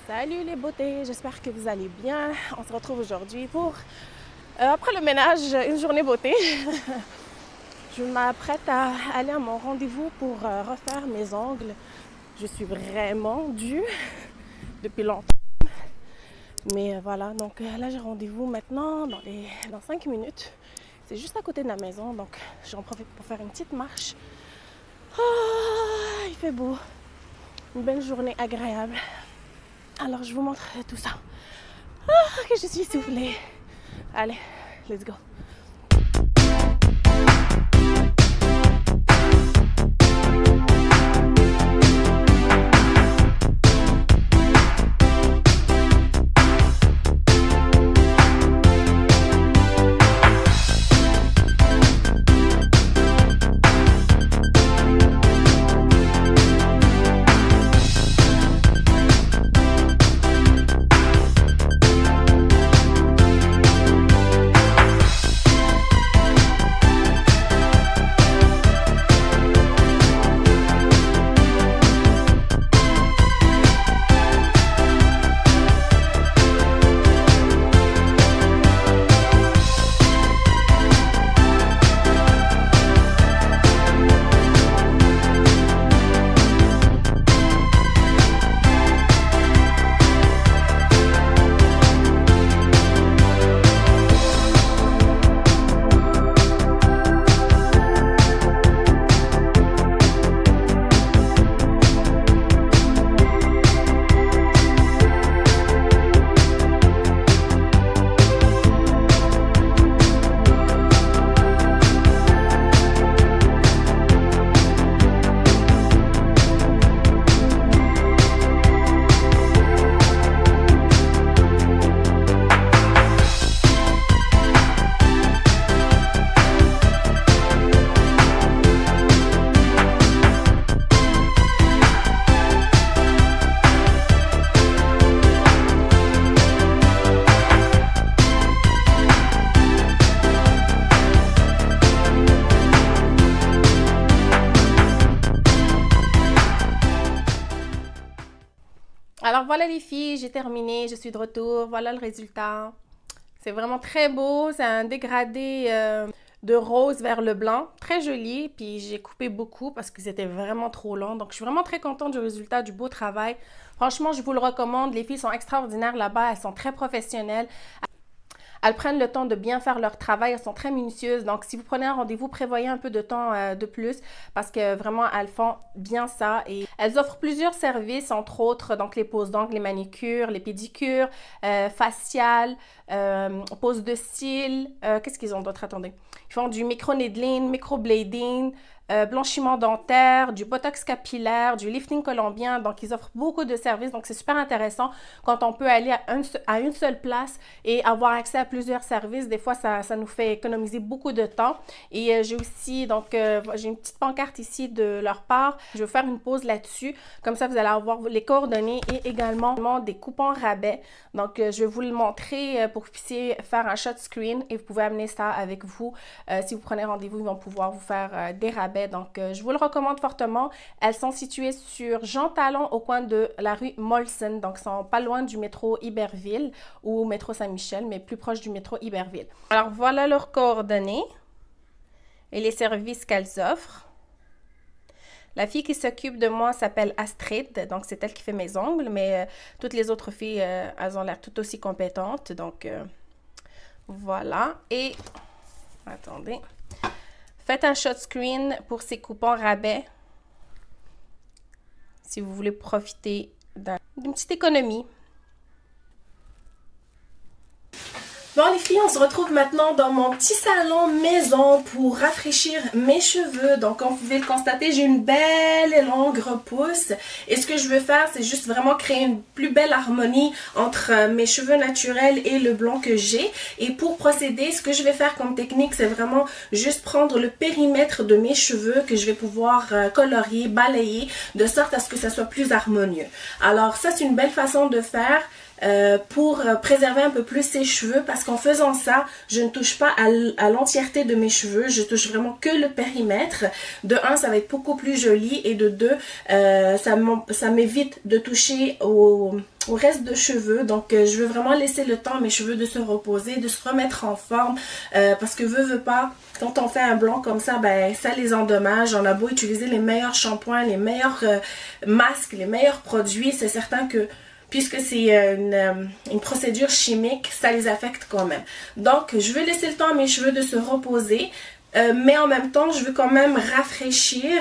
Salut les beautés, j'espère que vous allez bien. On se retrouve aujourd'hui pour, après le ménage, une journée beauté. Je m'apprête à aller à mon rendez-vous pour refaire mes ongles. Je suis vraiment due depuis longtemps. Mais voilà, donc là j'ai rendez-vous maintenant dans 5 minutes. C'est juste à côté de la maison, donc j'en profite pour faire une petite marche. Oh, il fait beau, une belle journée agréable. Alors je vous montre tout ça. Ah, que je suis essoufflée. Allez, let's go. Alors voilà les filles, j'ai terminé, je suis de retour, voilà le résultat. C'est vraiment très beau, c'est un dégradé de rose vers le blanc, très joli. Puis j'ai coupé beaucoup parce que c'était vraiment trop long. Donc je suis vraiment très contente du résultat, du beau travail. Franchement, je vous le recommande, les filles sont extraordinaires là-bas, elles sont très professionnelles. Elles prennent le temps de bien faire leur travail, elles sont très minutieuses. Donc, si vous prenez un rendez-vous, prévoyez un peu de temps de plus parce que vraiment, elles font bien ça. Et elles offrent plusieurs services, entre autres, donc les poses d'ongles, les manicures, les pédicures, faciales, poses de cils. Qu'est-ce qu'ils ont d'autre? Attendez. Ils font du micro-needling, micro-blading, blanchiment dentaire, du botox capillaire, du lifting colombien. Donc, ils offrent beaucoup de services. Donc, c'est super intéressant quand on peut aller à une seule place et avoir accès à plusieurs services. Des fois, ça nous fait économiser beaucoup de temps. Et j'ai aussi, donc, j'ai une petite pancarte ici de leur part. Je vais faire une pause là-dessus. Comme ça, vous allez avoir les coordonnées et également des coupons rabais. Donc, je vais vous le montrer pour que vous puissiez faire un shot screen et vous pouvez amener ça avec vous. Si vous prenez rendez-vous, ils vont pouvoir vous faire des rabais. Donc, je vous le recommande fortement. Elles sont situées sur Jean Talon au coin de la rue Molson. Donc, elles sont pas loin du métro Iberville ou métro Saint-Michel, mais plus proche du métro Iberville. Alors, voilà leurs coordonnées et les services qu'elles offrent. La fille qui s'occupe de moi s'appelle Astrid, donc c'est elle qui fait mes ongles, mais toutes les autres filles, elles ont l'air tout aussi compétentes. Donc, voilà. Et, attendez. Faites un shot screen pour ces coupons rabais si vous voulez profiter d'une petite économie. Bon les filles, on se retrouve maintenant dans mon petit salon maison pour rafraîchir mes cheveux. Donc comme vous pouvez le constater, j'ai une belle et longue repousse. Et ce que je veux faire, c'est juste vraiment créer une plus belle harmonie entre mes cheveux naturels et le blond que j'ai. Et pour procéder, ce que je vais faire comme technique, c'est vraiment juste prendre le périmètre de mes cheveux que je vais pouvoir colorier, balayer, de sorte à ce que ça soit plus harmonieux. Alors ça, c'est une belle façon de faire. Pour préserver un peu plus ses cheveux, parce qu'en faisant ça, je ne touche pas à l'entièreté de mes cheveux, je touche vraiment que le périmètre. De un, ça va être beaucoup plus joli, et de deux, ça m'évite de toucher au reste de cheveux. Donc je veux vraiment laisser le temps à mes cheveux de se reposer, de se remettre en forme, parce que veut pas, quand on fait un blond comme ça, ben ça les endommage. On a beau utiliser les meilleurs shampoings, les meilleurs masques, les meilleurs produits, c'est certain que puisque c'est une procédure chimique, ça les affecte quand même. Donc je veux laisser le temps à mes cheveux de se reposer. Mais en même temps, je veux quand même rafraîchir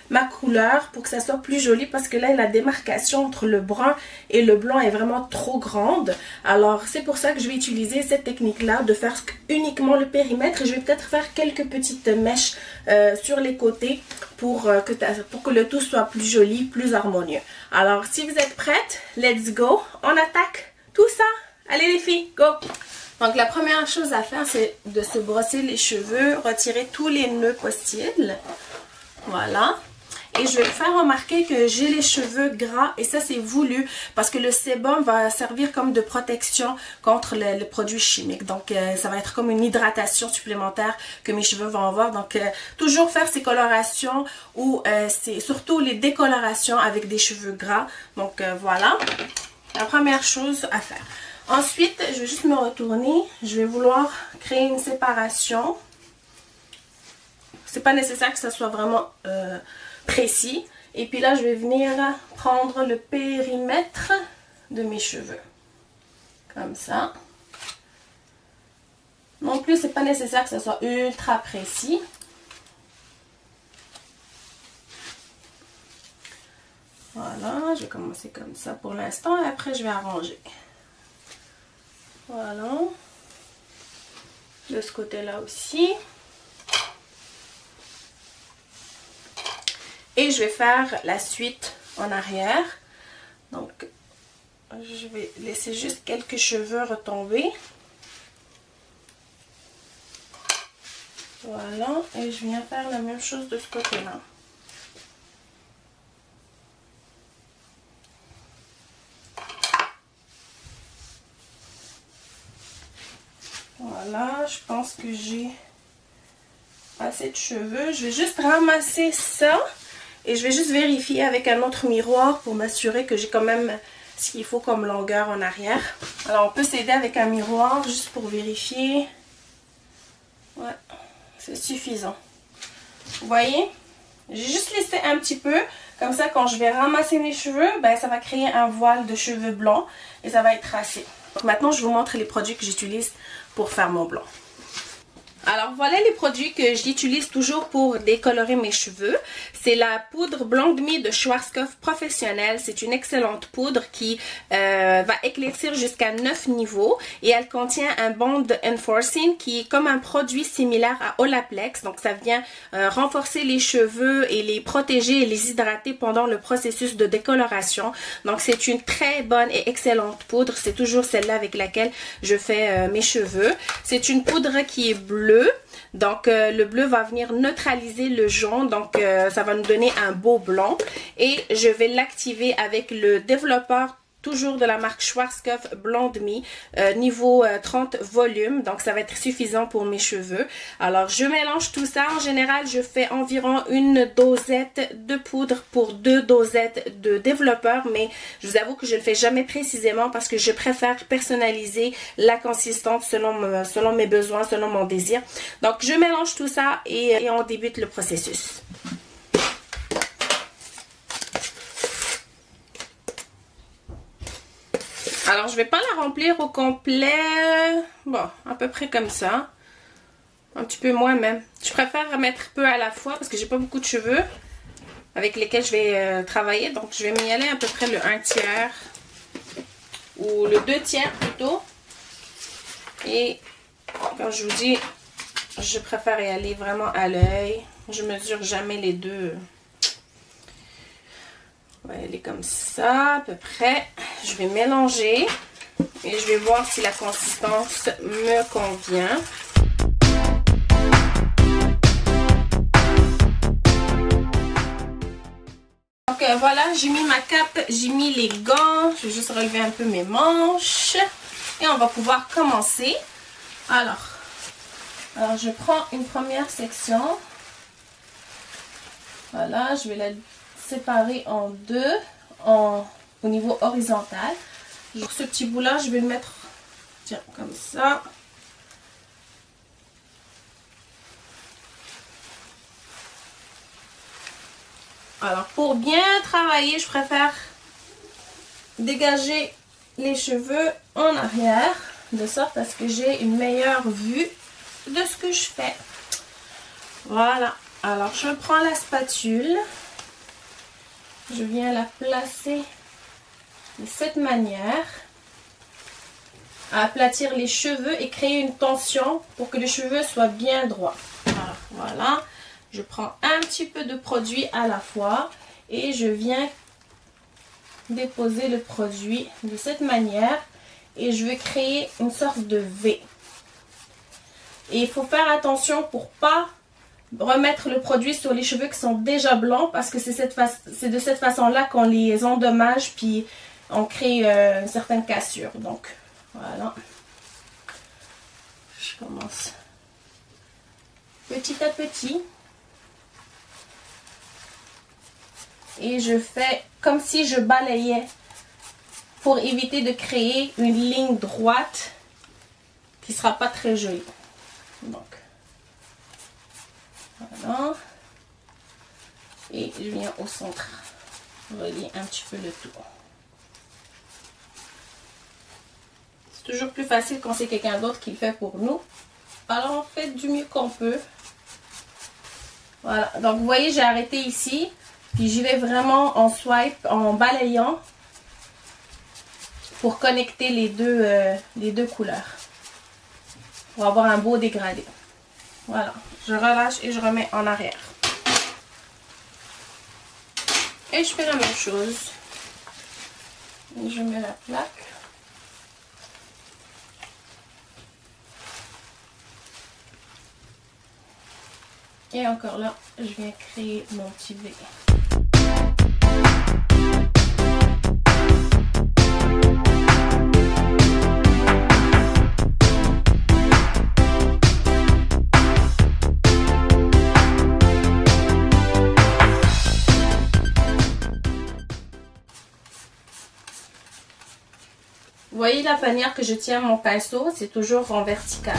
ma couleur pour que ça soit plus joli, parce que là, la démarcation entre le brun et le blanc est vraiment trop grande. Alors, c'est pour ça que je vais utiliser cette technique-là, de faire uniquement le périmètre. Et je vais peut-être faire quelques petites mèches sur les côtés pour que le tout soit plus joli, plus harmonieux. Alors, si vous êtes prêtes, let's go. On attaque tout ça. Allez les filles, go! Donc la première chose à faire, c'est de se brosser les cheveux, retirer tous les nœuds possibles. Voilà. Et je vais vous faire remarquer que j'ai les cheveux gras, et ça c'est voulu parce que le sébum va servir comme de protection contre les produits chimiques. Donc ça va être comme une hydratation supplémentaire que mes cheveux vont avoir. Donc toujours faire ces colorations ou c'est surtout les décolorations avec des cheveux gras. Donc voilà, la première chose à faire. Ensuite, je vais juste me retourner. Je vais vouloir créer une séparation. C'est pas nécessaire que ça soit vraiment précis. Et puis là, je vais venir prendre le périmètre de mes cheveux. Comme ça. Non plus, c'est pas nécessaire que ça soit ultra précis. Voilà, je vais commencer comme ça pour l'instant et après je vais arranger. Voilà, de ce côté-là aussi. Et je vais faire la suite en arrière. Donc, je vais laisser juste quelques cheveux retomber. Voilà, et je viens faire la même chose de ce côté-là. Voilà, je pense que j'ai assez de cheveux. Je vais juste ramasser ça et je vais juste vérifier avec un autre miroir pour m'assurer que j'ai quand même ce qu'il faut comme longueur en arrière. Alors on peut s'aider avec un miroir juste pour vérifier. Ouais, c'est suffisant. Vous voyez? J'ai juste laissé un petit peu. Comme ça, quand je vais ramasser mes cheveux, ben, ça va créer un voile de cheveux blancs et ça va être tracé. Donc maintenant, je vous montre les produits que j'utilise pour faire mon blond. Alors voilà les produits que j'utilise toujours pour décolorer mes cheveux. C'est la poudre Blonde Me de Schwarzkopf Professionnel. C'est une excellente poudre qui va éclaircir jusqu'à 9 niveaux. Et elle contient un bond enforcing qui est comme un produit similaire à Olaplex. Donc ça vient renforcer les cheveux et les protéger et les hydrater pendant le processus de décoloration. Donc c'est une très bonne et excellente poudre. C'est toujours celle-là avec laquelle je fais mes cheveux. C'est une poudre qui est bleue. Donc le bleu va venir neutraliser le jaune, donc ça va nous donner un beau blond. Et je vais l'activer avec le développeur toujours de la marque Schwarzkopf Blonde Me, niveau 30 volume, donc ça va être suffisant pour mes cheveux. Alors je mélange tout ça. En général, je fais environ une dosette de poudre pour 2 dosettes de développeur, mais je vous avoue que je ne le fais jamais précisément parce que je préfère personnaliser la consistance selon mes besoins, selon mon désir. Donc je mélange tout ça et on débute le processus. Alors, je vais pas la remplir au complet. Bon, à peu près comme ça. Un petit peu moins même. Je préfère mettre peu à la fois parce que j'ai pas beaucoup de cheveux avec lesquels je vais travailler. Donc, je vais m'y aller à peu près le 1/3 ou le 2/3 plutôt. Et comme je vous dis, je préfère y aller vraiment à l'œil. Je mesure jamais les deux. On va aller comme ça, à peu près. Je vais mélanger et je vais voir si la consistance me convient. Donc voilà, j'ai mis ma cape, j'ai mis les gants. Je vais juste relever un peu mes manches. Et on va pouvoir commencer. Alors je prends une première section. Voilà, je vais la séparer en deux au niveau horizontal. Genre ce petit bout là, je vais le mettre, tiens, comme ça. Alors pour bien travailler, je préfère dégager les cheveux en arrière, de sorte à ce que j'ai une meilleure vue de ce que je fais. Voilà, alors je prends la spatule, je viens la placer de cette manière, à aplatir les cheveux et créer une tension pour que les cheveux soient bien droits. Alors, voilà, je prends un petit peu de produit à la fois et je viens déposer le produit de cette manière et je vais créer une sorte de V. Et il faut faire attention pour pas remettre le produit sur les cheveux qui sont déjà blancs parce que c'est de cette façon-là qu'on les endommage puis on crée une certaine cassure. Donc voilà, je commence petit à petit et je fais comme si je balayais pour éviter de créer une ligne droite qui ne sera pas très jolie. Donc voilà, et je viens au centre relier un petit peu le tout. C'est toujours plus facile quand c'est quelqu'un d'autre qui le fait pour nous, alors on fait du mieux qu'on peut. Voilà, donc vous voyez, j'ai arrêté ici, puis j'y vais vraiment en swipe, en balayant pour connecter les deux couleurs, pour avoir un beau dégradé. Voilà, je relâche et je remets en arrière. Et je fais la même chose. Je mets la plaque. Et encore là, je viens créer mon petit V. Vous voyez la manière que je tiens mon pinceau, c'est toujours en vertical.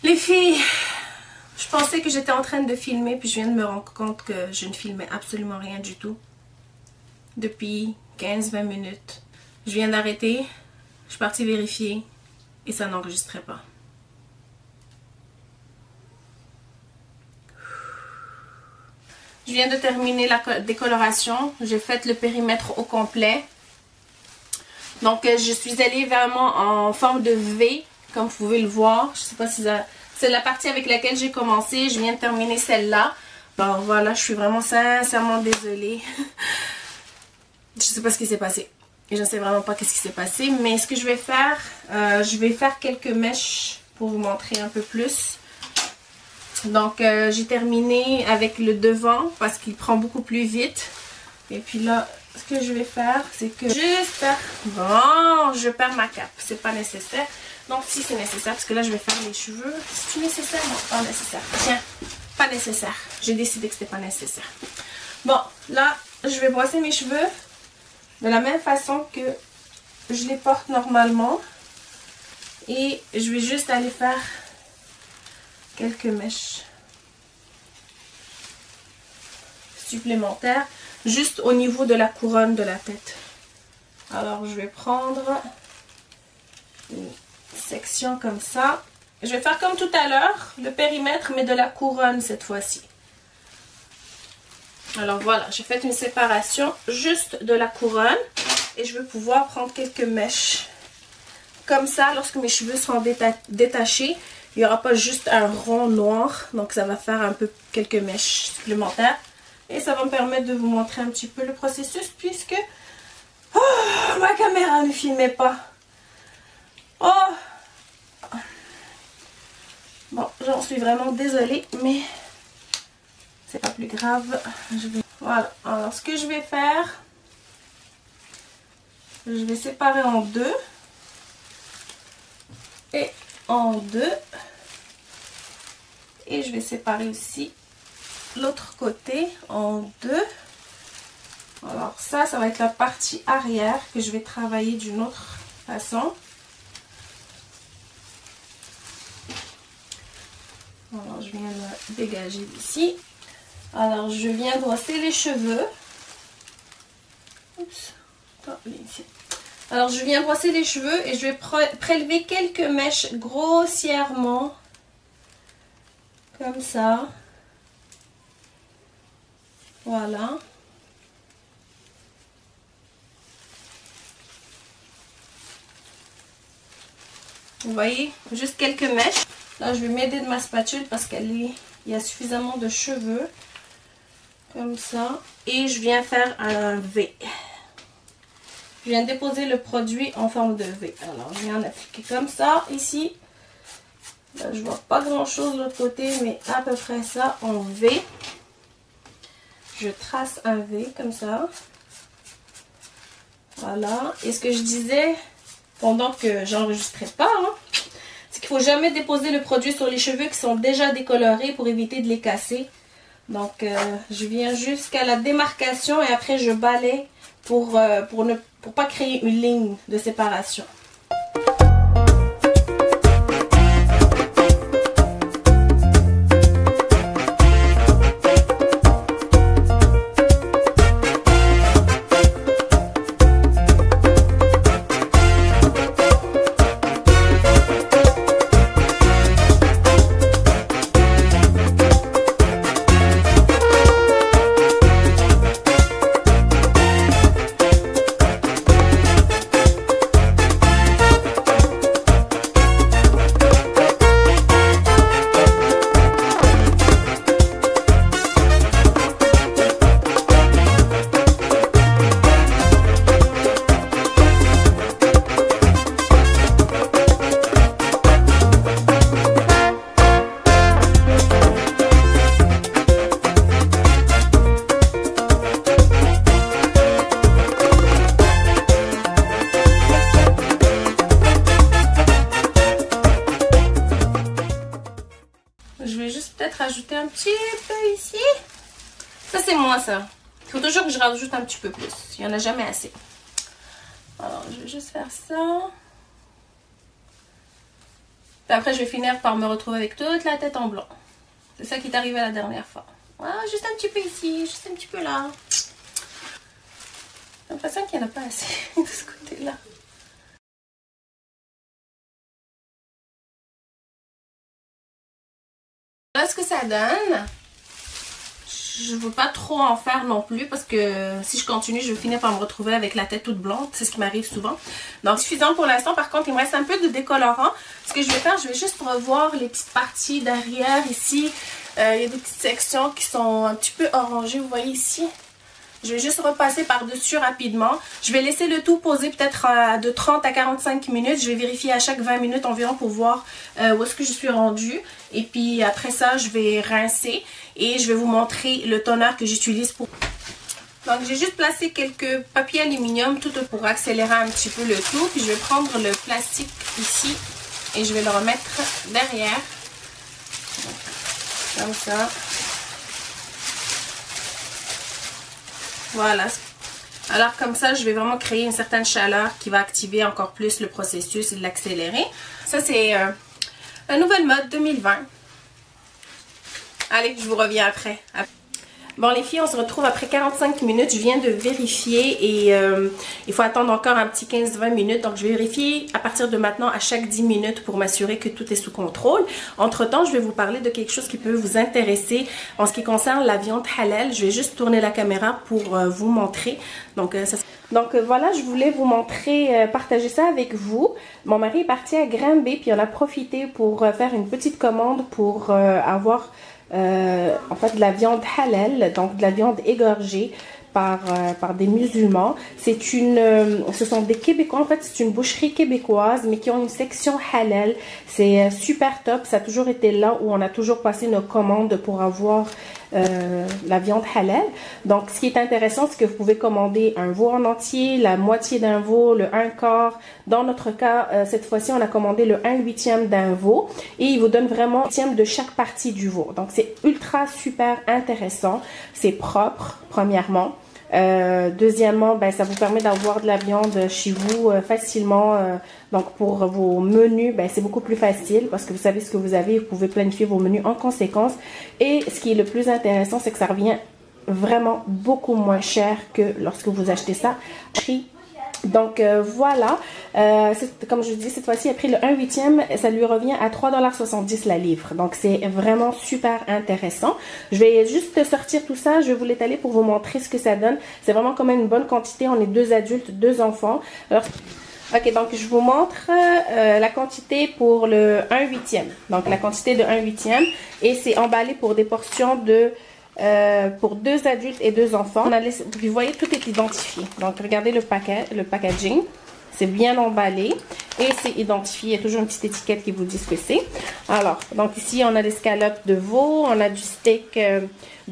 Les filles, je pensais que j'étais en train de filmer, puis je viens de me rendre compte que je ne filmais absolument rien du tout. Depuis 15-20 minutes. Je viens d'arrêter, je suis partie vérifier et ça n'enregistrait pas. Je viens de terminer la décoloration, j'ai fait le périmètre au complet. Donc je suis allée vraiment en forme de V, comme vous pouvez le voir. Je ne sais pas si c'est la partie avec laquelle j'ai commencé. Je viens de terminer celle-là. Alors voilà, je suis vraiment sincèrement désolée. Je ne sais pas ce qui s'est passé. Je ne sais vraiment pas qu'est-ce qui s'est passé. Mais ce que je vais faire quelques mèches pour vous montrer un peu plus. Donc j'ai terminé avec le devant parce qu'il prend beaucoup plus vite. Et puis là, ce que je vais faire, c'est que je perds ma cape. C'est pas nécessaire. Donc si c'est nécessaire, parce que là je vais faire les cheveux. C'est nécessaire? Non, pas nécessaire. Tiens, pas nécessaire. J'ai décidé que c'était pas nécessaire. Bon, là, je vais brosser mes cheveux de la même façon que je les porte normalement. Et je vais juste aller faire quelques mèches supplémentaires juste au niveau de la couronne de la tête. Alors, je vais prendre une section comme ça. Je vais faire comme tout à l'heure, le périmètre, mais de la couronne cette fois-ci. Alors voilà, j'ai fait une séparation juste de la couronne et je vais pouvoir prendre quelques mèches. Comme ça, lorsque mes cheveux seront détachés, il n'y aura pas juste un rond noir. Donc ça va faire un peu quelques mèches supplémentaires. Et ça va me permettre de vous montrer un petit peu le processus puisque ma caméra ne filmait pas. Bon, j'en suis vraiment désolée, mais c'est pas plus grave. Voilà, alors ce que je vais faire, je vais séparer en deux et en deux. Et je vais séparer aussi l'autre côté en deux. Alors ça va être la partie arrière que je vais travailler d'une autre façon. Alors je viens de dégager d'ici. Alors je viens brosser les cheveux. Oups. Alors je viens brosser les cheveux et je vais prélever quelques mèches grossièrement. Comme ça. Voilà. Vous voyez, juste quelques mèches. Là, je vais m'aider de ma spatule parce qu'il y a suffisamment de cheveux. Comme ça. Et je viens faire un V. Je viens déposer le produit en forme de V. Alors, je viens appliquer comme ça, ici. Là, je vois pas grand chose de l'autre côté, mais à peu près ça en V. Je trace un V comme ça. Voilà. Et ce que je disais pendant que j'enregistrais pas, c'est qu'il ne faut jamais déposer le produit sur les cheveux qui sont déjà décolorés pour éviter de les casser. Donc, je viens jusqu'à la démarcation et après je balaye pour pas créer une ligne de séparation. Rajouter un petit peu ici. Ça c'est moi ça. Il faut toujours que je rajoute un petit peu plus. Il n'y en a jamais assez. Alors je vais juste faire ça. Puis après je vais finir par me retrouver avec toute la tête en blanc. C'est ça qui est arrivé la dernière fois. Voilà, juste un petit peu ici, juste un petit peu là. J'ai l'impression qu'il n'y en a pas assez de ce côté-là. Voilà ce que ça donne. Je ne veux pas trop en faire non plus parce que si je continue, je vais finir par me retrouver avec la tête toute blonde. C'est ce qui m'arrive souvent. Donc, suffisant pour l'instant. Par contre, il me reste un peu de décolorant. Ce que je vais faire, je vais juste revoir les petites parties derrière ici. Il y a des petites sections qui sont un petit peu orangées. Vous voyez ici? Je vais juste repasser par-dessus rapidement. Je vais laisser le tout poser peut-être de 30 à 45 minutes. Je vais vérifier à chaque 20 minutes environ pour voir où est-ce que je suis rendue. Et puis après ça, je vais rincer et je vais vous montrer le toner que j'utilise pour... Donc j'ai juste placé quelques papiers aluminium tout pour accélérer un petit peu le tout. Puis je vais prendre le plastique ici et je vais le remettre derrière. Comme ça. Voilà. Alors comme ça, je vais vraiment créer une certaine chaleur qui va activer encore plus le processus et l'accélérer. Ça, c'est un nouvel mode 2020. Allez, je vous reviens après. Bon les filles, on se retrouve après 45 minutes. Je viens de vérifier et il faut attendre encore un petit 15-20 minutes. Donc je vais vérifier à partir de maintenant à chaque 10 minutes pour m'assurer que tout est sous contrôle. Entre temps, je vais vous parler de quelque chose qui peut vous intéresser en ce qui concerne la viande halal. Je vais juste tourner la caméra pour vous montrer. Donc voilà, je voulais vous montrer, partager ça avec vous. Mon mari est parti à Granby puis on a profité pour faire une petite commande pour avoir en fait de la viande halal, donc de la viande égorgée par des musulmans. Ce sont des Québécois, en fait c'est une boucherie québécoise mais qui ont une section halal. C'est super top, ça a toujours été là où on a toujours passé nos commandes pour avoir la viande halal. Donc ce qui est intéressant, c'est que vous pouvez commander un veau en entier, la moitié d'un veau, le 1/4. Dans notre cas, cette fois-ci on a commandé le 1/8 d'un veau et il vous donne vraiment 1/8 de chaque partie du veau. Donc c'est ultra super intéressant, c'est propre premièrement. Deuxièmement, ben, ça vous permet d'avoir de la viande chez vous facilement. Donc pour vos menus, ben, c'est beaucoup plus facile parce que vous savez ce que vous avez, vous pouvez planifier vos menus en conséquence. Et ce qui est le plus intéressant, c'est que ça revient vraiment beaucoup moins cher que lorsque vous achetez ça. Donc voilà, comme je vous dis, cette fois-ci, après le 1/8, ça lui revient à 3,70 $ la livre. Donc c'est vraiment super intéressant. Je vais juste sortir tout ça, je vais vous l'étaler pour vous montrer ce que ça donne. C'est vraiment quand même une bonne quantité, on est 2 adultes, 2 enfants. Alors, ok, donc je vous montre la quantité pour le 1/8. Donc la quantité de 1/8 et c'est emballé pour des portions de... pour 2 adultes et 2 enfants. Vous voyez, tout est identifié. Donc regardez le packaging. C'est bien emballé et c'est identifié. Il y a toujours une petite étiquette qui vous dit ce que c'est. Alors, donc ici on a des scallops de veau, on a du steak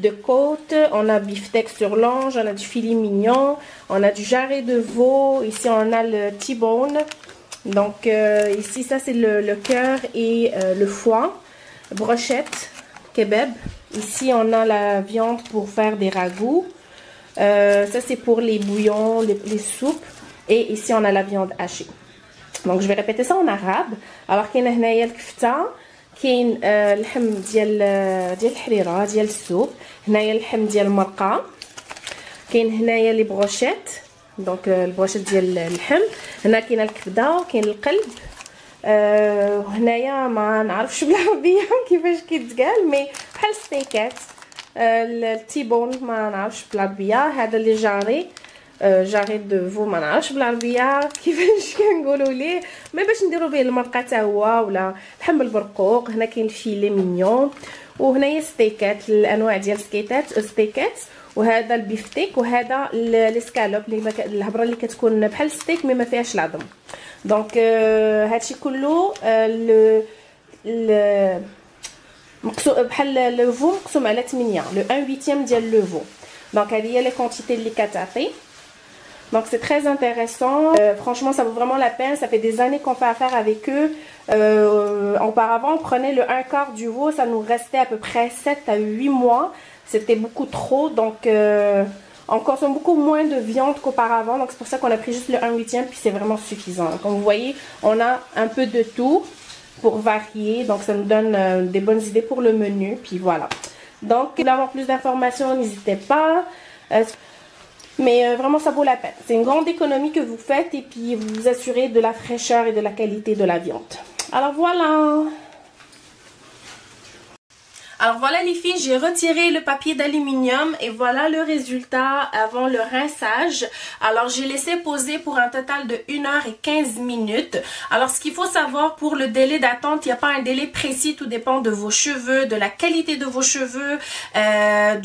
de côte, on a beefsteak sur longe, on a du filet mignon, on a du jarret de veau. Ici on a le T-bone. Donc ici ça c'est le cœur et le foie, brochette, kebab. Ici, on a la viande pour faire des ragoûts. Ça, c'est pour les bouillons, les soupes. Et ici, on a la viande hachée. Donc, je vais répéter ça en arabe. Alors, كاين هنايا الكفتة، كاين اللحم ديال الحريرة ديال السوب، هنايا اللحم ديال المرقة، كاين هنايا لي بروشيت، دونك البروشيت ديال اللحم، هنا كاين الكبدة، كاين القلب. هنايا ما نعرفش بالعربيه كيفاش كيتقال مي بحال ستيكات. التيبون ما نعرفش بالعربيه. هذا اللي جاري دو فو ما نعرفش بالعربيه كيفاش كنقولوا ليه، مي باش نديروا به المرقه حتى هو ولا لحم بالبرقوق. هنا كاين الفيلي مينيون وهنايا ستيكات، الانواع ديال ستيكات وهذا البيفتيك وهذا السكالوب الهبره اللي كتكون بحال ستيك مي ما فيهاش العظم. دونك هادشي كله مقسوم بحال لو فو مقسوم على 8 لو 1/8 ديال لو فو. دونك هذه هي لي كونتيتي اللي كتعطي. Donc c'est très intéressant, franchement ça vaut vraiment la peine, ça fait des années qu'on fait affaire avec eux. Auparavant on prenait le 1/4 du veau, ça nous restait à peu près 7 à 8 mois, c'était beaucoup trop, donc on consomme beaucoup moins de viande qu'auparavant, donc c'est pour ça qu'on a pris juste le 1/8 puis c'est vraiment suffisant. Comme vous voyez, on a un peu de tout pour varier, donc ça nous donne des bonnes idées pour le menu, puis voilà. Donc si vous voulez avoir plus d'informations, n'hésitez pas. Mais vraiment ça vaut la peine. C'est une grande économie que vous faites et puis vous vous assurez de la fraîcheur et de la qualité de la viande. Alors voilà. Alors voilà les filles, j'ai retiré le papier d'aluminium et voilà le résultat avant le rinçage. Alors j'ai laissé poser pour un total de 1h15 minutes. Alors ce qu'il faut savoir pour le délai d'attente, il n'y a pas un délai précis, tout dépend de vos cheveux, de la qualité de vos cheveux,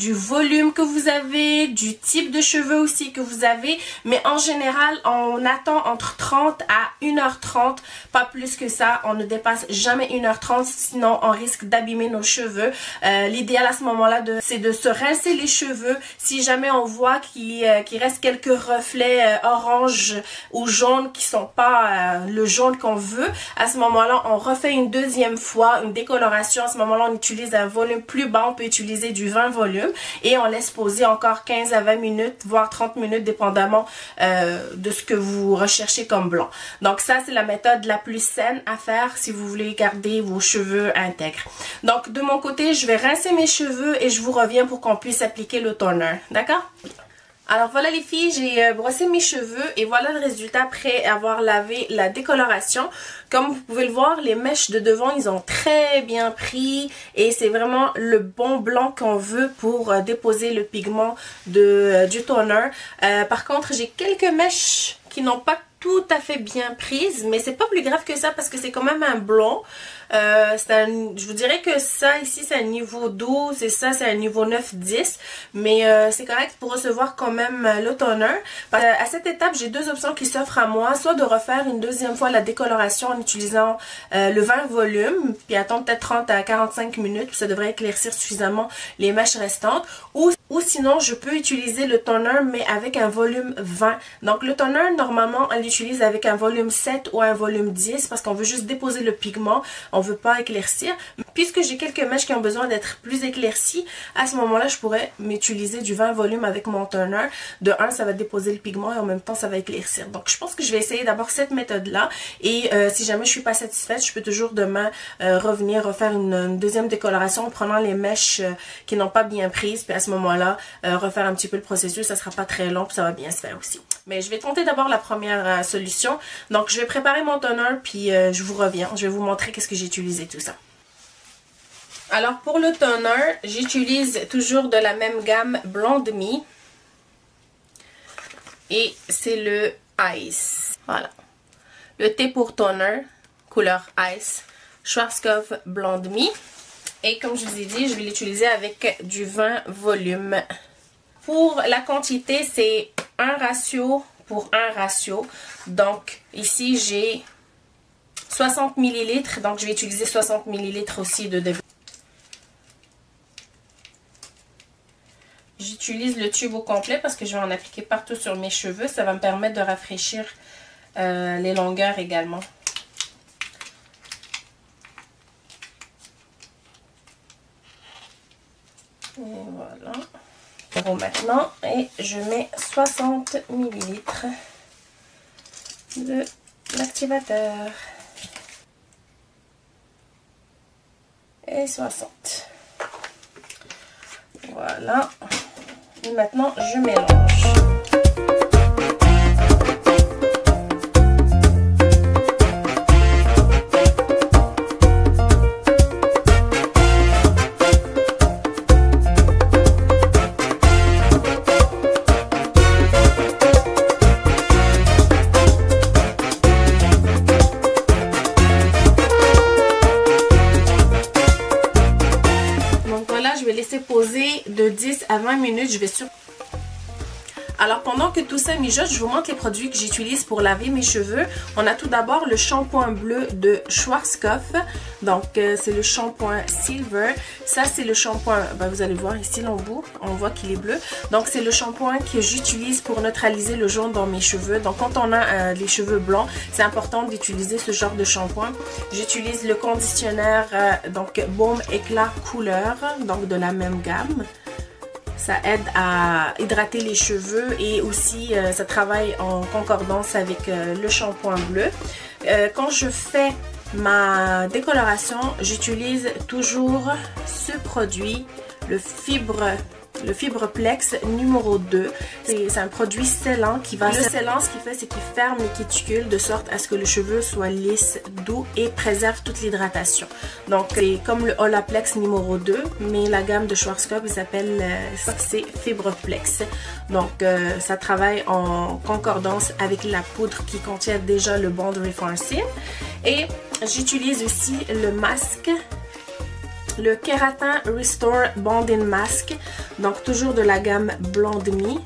du volume que vous avez, du type de cheveux aussi que vous avez. Mais en général, on attend entre 30 à 1h30, pas plus que ça. On ne dépasse jamais 1h30, sinon on risque d'abîmer nos cheveux. L'idéal à ce moment-là, c'est de se rincer les cheveux. Si jamais on voit qu'il reste quelques reflets orange ou jaune qui sont pas le jaune qu'on veut, à ce moment-là, on refait une deuxième fois une décoloration. À ce moment-là, on utilise un volume plus bas. On peut utiliser du 20 volumes et on laisse poser encore 15 à 20 minutes, voire 30 minutes, dépendamment de ce que vous recherchez comme blanc. Donc ça, c'est la méthode la plus saine à faire si vous voulez garder vos cheveux intègres. Donc de mon côté, je vais rincer mes cheveux et je vous reviens pour qu'on puisse appliquer le toner. D'accord? Alors voilà les filles, j'ai brossé mes cheveux et voilà le résultat après avoir lavé la décoloration. Comme vous pouvez le voir, les mèches de devant, ils ont très bien pris et c'est vraiment le bon blanc qu'on veut pour déposer le pigment du toner. Par contre, j'ai quelques mèches qui n'ont pas tout à fait bien prises, mais c'est pas plus grave que ça parce que c'est quand même un blond. Je vous dirais que ça ici c'est un niveau 12 et ça c'est un niveau 9-10, mais c'est correct pour recevoir quand même le toner. À cette étape, j'ai deux options qui s'offrent à moi, soit de refaire une deuxième fois la décoloration en utilisant le 20 volumes, puis attendre peut-être 30 à 45 minutes, puis ça devrait éclaircir suffisamment les mèches restantes, ou sinon je peux utiliser le toner mais avec un volume 20. Donc le toner, normalement on l'utilise avec un volume 7 ou un volume 10 parce qu'on veut juste déposer le pigment, on veut pas éclaircir. Puisque j'ai quelques mèches qui ont besoin d'être plus éclaircies, à ce moment-là, je pourrais m'utiliser du 20 volume avec mon toner. De 1, ça va déposer le pigment et en même temps, ça va éclaircir. Donc, je pense que je vais essayer d'abord cette méthode-là. Et si jamais je suis pas satisfaite, je peux toujours demain revenir refaire une deuxième décoloration en prenant les mèches qui n'ont pas bien prises. Puis à ce moment-là, refaire un petit peu le processus. Ça sera pas très long puis ça va bien se faire aussi. Mais je vais tenter d'abord la première solution. Donc, je vais préparer mon toner puis je vous reviens. Je vais vous montrer qu'est-ce que j'ai utilisé tout ça. Alors pour le toner, j'utilise toujours de la même gamme Blonde Me. Et c'est le Ice. Voilà. Le thé pour toner, couleur Ice. Schwarzkopf Blonde Me. Et comme je vous ai dit, je vais l'utiliser avec du 20 volume. Pour la quantité, c'est 1 ratio pour 1 ratio. Donc ici j'ai 60 ml, donc je vais utiliser 60 ml aussi de développement. J'utilise le tube au complet parce que je vais en appliquer partout sur mes cheveux. Ça va me permettre de rafraîchir les longueurs également. Et voilà. Bon, maintenant, et je mets 60 ml de l'activateur. Et 60. Voilà. Et maintenant, je mélange. Poser de 10 à 20 minutes. Alors pendant que tout ça mijote, je vous montre les produits que j'utilise pour laver mes cheveux. On a tout d'abord le shampoing bleu de Schwarzkopf. Donc c'est le shampoing Silver. Ça c'est le shampoing, vous allez voir ici l'embout, on voit qu'il est bleu. Donc c'est le shampoing que j'utilise pour neutraliser le jaune dans mes cheveux. Donc quand on a les cheveux blancs, c'est important d'utiliser ce genre de shampoing. J'utilise le conditionnaire donc Baume Éclat Couleur, donc de la même gamme. Ça aide à hydrater les cheveux et aussi ça travaille en concordance avec le shampoing bleu. Quand je fais ma décoloration, j'utilise toujours ce produit, le Fibreplex numéro 2. C'est un produit scellant qui va... Le scellant, ce qu'il fait, c'est qu'il ferme les cuticles de sorte à ce que le cheveu soit lisse, doux et préserve toute l'hydratation. Donc, c'est comme le Olaplex numéro 2, mais la gamme de Schwarzkopf, il s'appelle c'est Fibreplex. Donc, ça travaille en concordance avec la poudre qui contient déjà le bond Reforcing. Et j'utilise aussi le masque, le Keratin Restore Bonding Mask, donc toujours de la gamme Blonde Me.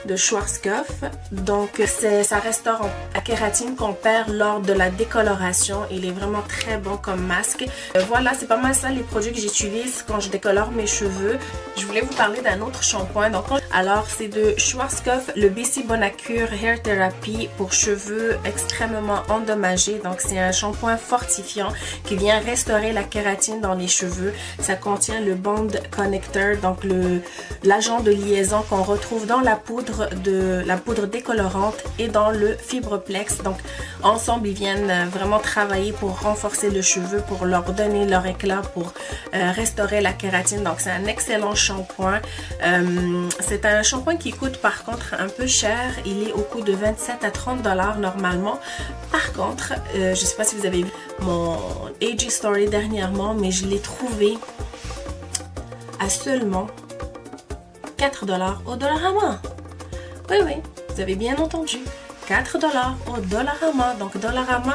de Schwarzkopf. Donc ça restaure la kératine qu'on perd lors de la décoloration. Il est vraiment très bon comme masque. Voilà, c'est pas mal ça les produits que j'utilise quand je décolore mes cheveux. Je voulais vous parler d'un autre shampoing. Donc, alors c'est de Schwarzkopf, le BC Bonacure Hair Therapy pour cheveux extrêmement endommagés. Donc c'est un shampoing fortifiant qui vient restaurer la kératine dans les cheveux. Ça contient le Bond Connector, donc l'agent de liaison qu'on retrouve dans la poudre décolorante et dans le Fibroplex. Donc ensemble ils viennent vraiment travailler pour renforcer le cheveu, pour leur donner leur éclat, pour restaurer la kératine. Donc c'est un excellent shampoing. C'est un shampoing qui coûte par contre un peu cher. Il est au coût de 27 à 30 $ normalement. Par contre, je sais pas si vous avez vu mon AG Story dernièrement, mais je l'ai trouvé à seulement 4 $ au Dollarama. Oui, oui, vous avez bien entendu. 4 $ au Dollarama. Donc Dollarama,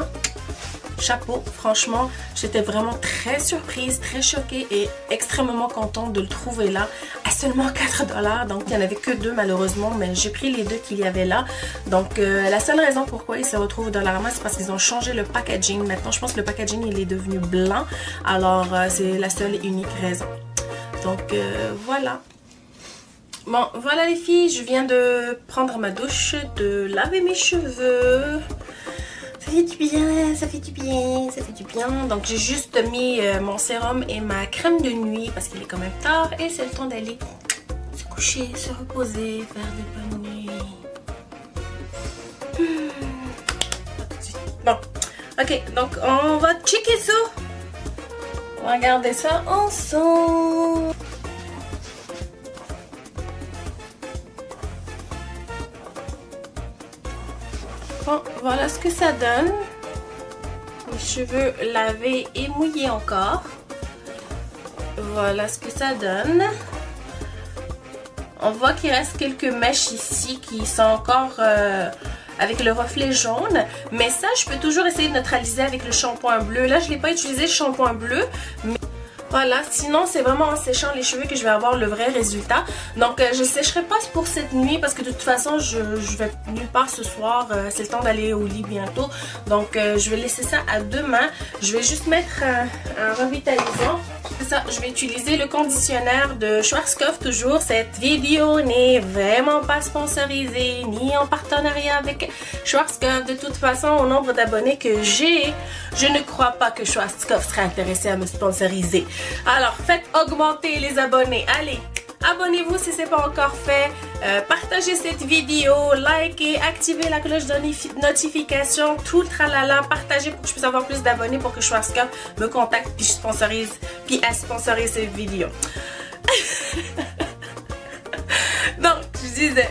chapeau, franchement, j'étais vraiment très surprise, très choquée et extrêmement contente de le trouver là à seulement 4 $. Donc il n'y en avait que 2 malheureusement, mais j'ai pris les 2 qu'il y avait là. Donc la seule raison pourquoi il se retrouve au Dollarama, c'est parce qu'ils ont changé le packaging. Maintenant je pense que le packaging il est devenu blanc, alors c'est la seule et unique raison. Donc voilà. Bon, voilà les filles, je viens de prendre ma douche, de laver mes cheveux. Ça fait du bien, ça fait du bien, ça fait du bien. Donc j'ai juste mis mon sérum et ma crème de nuit parce qu'il est quand même tard et c'est le temps d'aller se coucher, se reposer, faire des bonnes nuits. Pas tout de suite. Bon, ok, donc on va checker ça. On va regarder ça ensemble. Bon, voilà ce que ça donne. Les cheveux lavés et mouillés encore. Voilà ce que ça donne. On voit qu'il reste quelques mèches ici qui sont encore avec le reflet jaune. Mais ça, je peux toujours essayer de neutraliser avec le shampoing bleu. Là, je n'ai pas utilisé le shampoing bleu. Mais voilà, sinon c'est vraiment en séchant les cheveux que je vais avoir le vrai résultat. Donc je ne sécherai pas pour cette nuit parce que de toute façon je vais nulle part ce soir. C'est le temps d'aller au lit bientôt. Donc je vais laisser ça à demain. Je vais juste mettre un revitalisant. C'est ça, je vais utiliser le conditionnaire de Schwarzkopf toujours. Cette vidéo n'est vraiment pas sponsorisée ni en partenariat avec Schwarzkopf. De toute façon, au nombre d'abonnés que j'ai, je ne crois pas que Schwarzkopf serait intéressé à me sponsoriser. Alors, faites augmenter les abonnés. Allez, abonnez-vous si ce n'est pas encore fait. Partagez cette vidéo, likez, activez la cloche de notification, tout le tralala. Partagez pour que je puisse avoir plus d'abonnés pour que Schwarzkopf me contacte puis je sponsorise, puis elle sponsorise cette vidéo. Donc, je disais,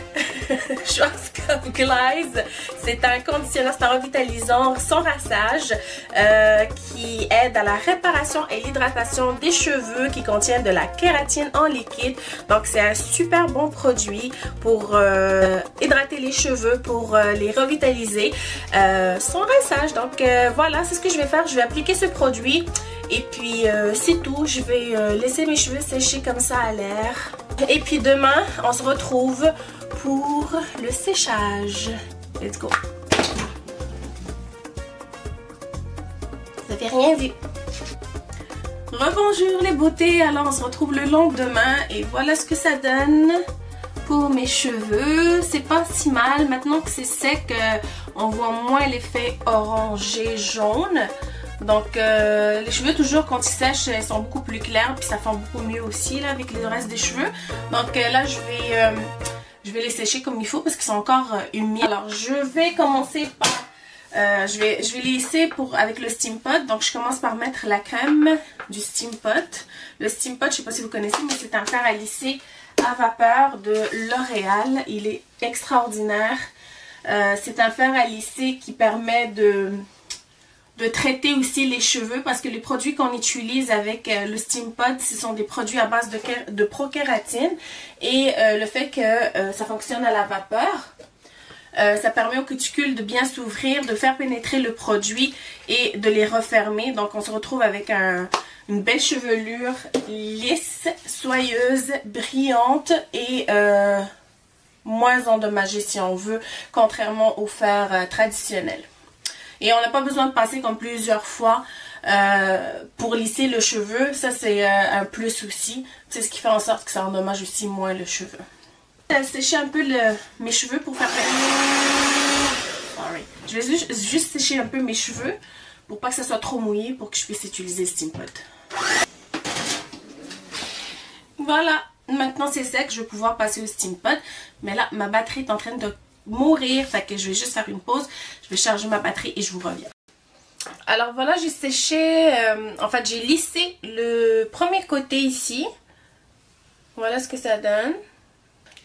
Schwarzkopf Glize, c'est un conditionneur, c'est un revitalisant sans rassage qui aide à la réparation et l'hydratation des cheveux, qui contiennent de la kératine en liquide. Donc, c'est un super bon produit pour hydrater les cheveux, pour les revitaliser sans rassage. Donc, voilà, c'est ce que je vais faire. Je vais appliquer ce produit. Et puis c'est tout, je vais laisser mes cheveux sécher comme ça à l'air. Et puis demain, on se retrouve pour le séchage. Let's go. Vous n'avez rien vu. Rebonjour les beautés, alors on se retrouve le lendemain et voilà ce que ça donne pour mes cheveux. C'est pas si mal, maintenant que c'est sec, on voit moins l'effet orangé jaune. Donc les cheveux toujours quand ils sèchent ils sont beaucoup plus clairs puis ça fait beaucoup mieux aussi là avec le reste des cheveux. Donc là je vais les sécher comme il faut parce qu'ils sont encore humides. Alors je vais commencer par je vais les lisser avec le Steam Pot. Donc je commence par mettre la crème du Steam Pot. Le Steam Pot, je sais pas si vous connaissez, mais c'est un fer à lisser à vapeur de L'Oréal. Il est extraordinaire. C'est un fer à lisser qui permet de traiter aussi les cheveux parce que les produits qu'on utilise avec le Steam Pot, ce sont des produits à base de prokératine et le fait que ça fonctionne à la vapeur, ça permet aux cuticules de bien s'ouvrir, de faire pénétrer le produit et de les refermer. Donc on se retrouve avec une belle chevelure lisse, soyeuse, brillante et moins endommagé si on veut, contrairement au fer traditionnel. Et on n'a pas besoin de passer comme plusieurs fois pour lisser le cheveu. Ça, c'est un plus aussi. C'est ce qui fait en sorte que ça endommage aussi moins le cheveu. Je vais sécher un peu mes cheveux pour faire... Sorry. Je vais juste sécher un peu mes cheveux pour pas que ça soit trop mouillé pour que je puisse utiliser Steampod. Voilà. Maintenant c'est sec, je vais pouvoir passer au Steampod. Mais là, ma batterie est en train de mourir. Fait que je vais juste faire une pause. Je vais charger ma batterie et je vous reviens. Alors voilà, j'ai séché, en fait j'ai lissé le premier côté ici. Voilà ce que ça donne.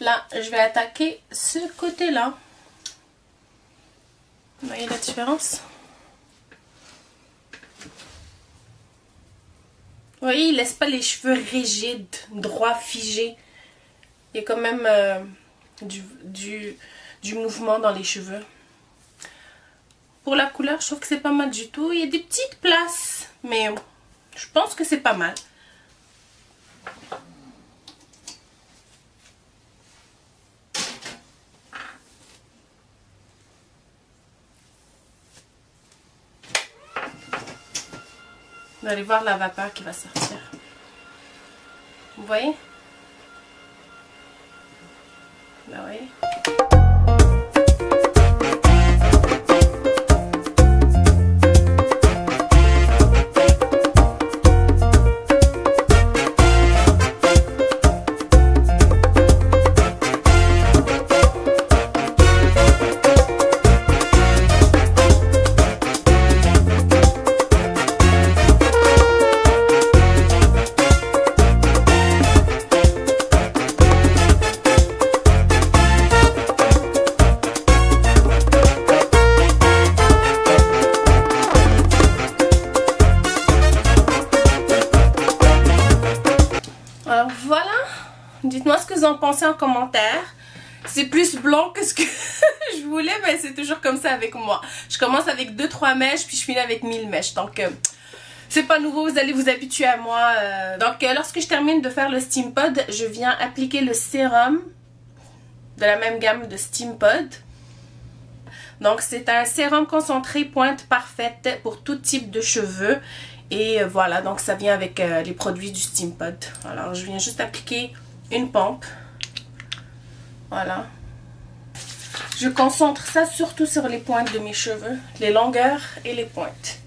Là, je vais attaquer ce côté-là. Vous voyez la différence? Vous voyez, il ne laisse pas les cheveux rigides, droits, figés. Il y a quand même du mouvement dans les cheveux. Pour la couleur, je trouve que c'est pas mal du tout. Il y a des petites places, mais je pense que c'est pas mal. Vous allez voir la vapeur qui va sortir. Vous voyez? Là, vous voyez? Alors voilà, dites-moi ce que vous en pensez en commentaire. C'est plus blanc que ce que je voulais, mais c'est toujours comme ça avec moi. Je commence avec 2-3 mèches, puis je finis avec 1000 mèches. Donc, c'est pas nouveau, vous allez vous habituer à moi. Donc, lorsque je termine de faire le Steampod, je viens appliquer le sérum de la même gamme de Steampod. Donc, c'est un sérum concentré pointe parfaite pour tout type de cheveux. Et voilà, donc ça vient avec les produits du Steampod. Alors, je viens juste appliquer une pompe. Voilà. Je concentre ça surtout sur les pointes de mes cheveux, les longueurs et les pointes.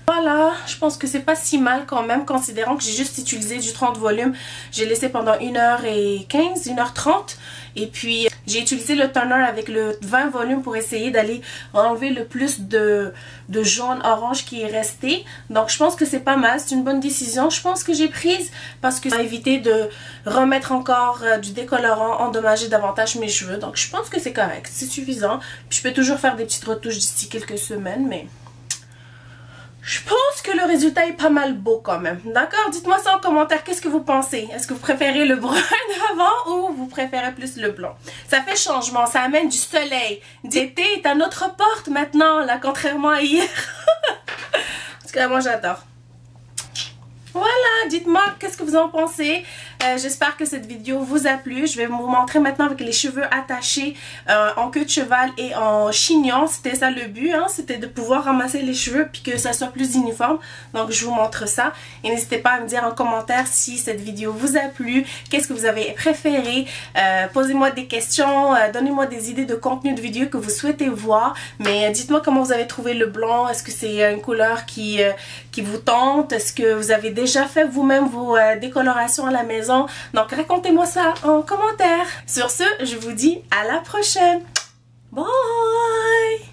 Voilà, je pense que c'est pas si mal quand même, considérant que j'ai juste utilisé du 30 volumes. J'ai laissé pendant 1h15, 1h30. Et puis, j'ai utilisé le toner avec le 20 volumes pour essayer d'aller enlever le plus de jaune orange qui est resté. Donc, je pense que c'est pas mal. C'est une bonne décision, je pense que j'ai prise. Parce que ça va éviter de remettre encore du décolorant, endommager davantage mes cheveux. Donc, je pense que c'est correct, c'est suffisant. Puis, je peux toujours faire des petites retouches d'ici quelques semaines, mais... je pense que le résultat est pas mal beau quand même. D'accord? Dites-moi ça en commentaire. Qu'est-ce que vous pensez? Est-ce que vous préférez le brun d'avant ou vous préférez plus le blanc? Ça fait changement. Ça amène du soleil. L'été est à notre porte maintenant, là, contrairement à hier. En tout cas, moi, j'adore. Voilà, dites-moi qu'est-ce que vous en pensez. J'espère que cette vidéo vous a plu. Je vais vous montrer maintenant avec les cheveux attachés en queue de cheval et en chignon. C'était ça le but, hein? C'était de pouvoir ramasser les cheveux puis que ça soit plus uniforme. Donc je vous montre ça. Et n'hésitez pas à me dire en commentaire si cette vidéo vous a plu. Qu'est-ce que vous avez préféré. Posez-moi des questions. Donnez-moi des idées de contenu de vidéo que vous souhaitez voir. Mais dites-moi comment vous avez trouvé le blanc. Est-ce que c'est une couleur qui vous tente? Est-ce que vous avez déjà fait vous-même vos décolorations à la maison? Donc racontez-moi ça en commentaire. Sur ce, je vous dis à la prochaine. Bye!